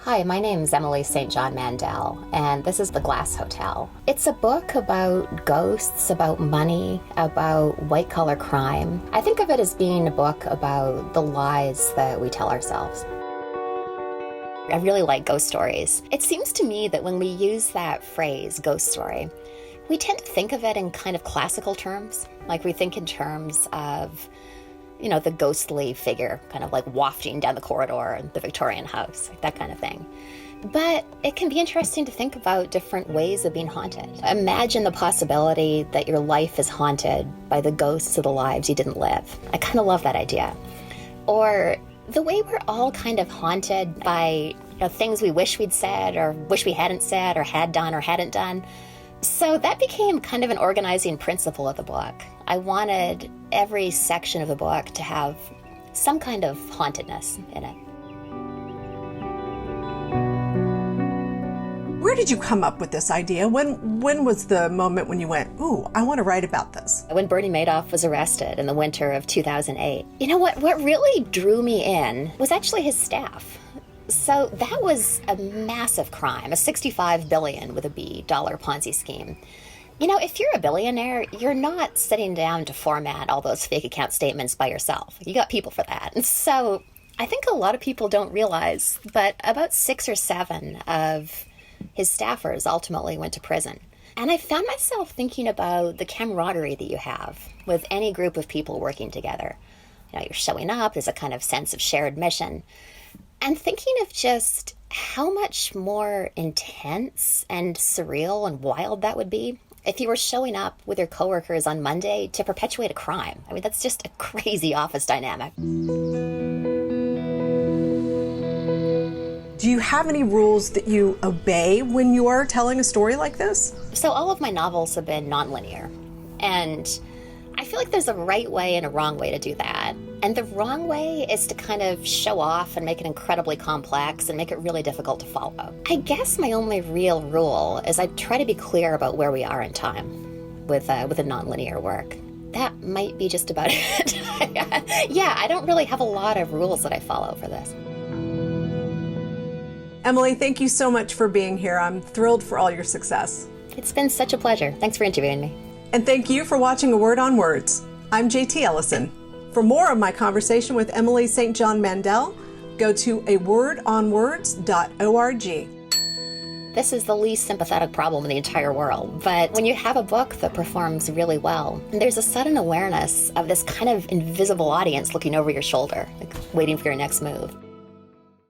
Hi, my name is Emily St. John Mandel, and this is The Glass Hotel. It's a book about ghosts, about money, about white-collar crime. I think of it as being a book about the lies that we tell ourselves. I really like ghost stories. It seems to me that when we use that phrase, ghost story, we tend to think of it in kind of classical terms. Like we think in terms of the ghostly figure kind of like wafting down the corridor in the Victorian house, that kind of thing. But it can be interesting to think about different ways of being haunted. Imagine the possibility that your life is haunted by the ghosts of the lives you didn't live. I kind of love that idea. Or the way we're all kind of haunted by things we wish we'd said or wish we hadn't said or had done or hadn't done. So that became kind of an organizing principle of the book. I wanted every section of the book to have some kind of hauntedness in it. Where did you come up with this idea? When was the moment when you went, ooh, I want to write about this? When Bernie Madoff was arrested in the winter of 2008. You know what really drew me in was actually his staff. So that was a massive crime, a $65 billion with a B dollar Ponzi scheme. If you're a billionaire, you're not sitting down to format all those fake account statements by yourself. You got people for that. And so I think a lot of people don't realize, but about 6 or 7 of his staffers ultimately went to prison. And I found myself thinking about the camaraderie that you have with any group of people working together. You're showing up, there's a kind of sense of shared mission. And thinking of just how much more intense and surreal and wild that would be if you were showing up with your coworkers on Monday to perpetuate a crime. I mean, that's just a crazy office dynamic. Do you have any rules that you obey when you are telling a story like this? So all of my novels have been nonlinear. And I feel like there's a right way and a wrong way to do that. And the wrong way is to kind of show off and make it incredibly complex and make it really difficult to follow. I guess my only real rule is I try to be clear about where we are in time with a nonlinear work. That might be just about it. Yeah, I don't really have a lot of rules that I follow for this. Emily, thank you so much for being here. I'm thrilled for all your success. It's been such a pleasure. Thanks for interviewing me. And thank you for watching A Word on Words. I'm JT Ellison. For more of my conversation with Emily St. John Mandel, go to awordonwords.org. This is the least sympathetic problem in the entire world, but when you have a book that performs really well, there's a sudden awareness of this kind of invisible audience looking over your shoulder, like waiting for your next move.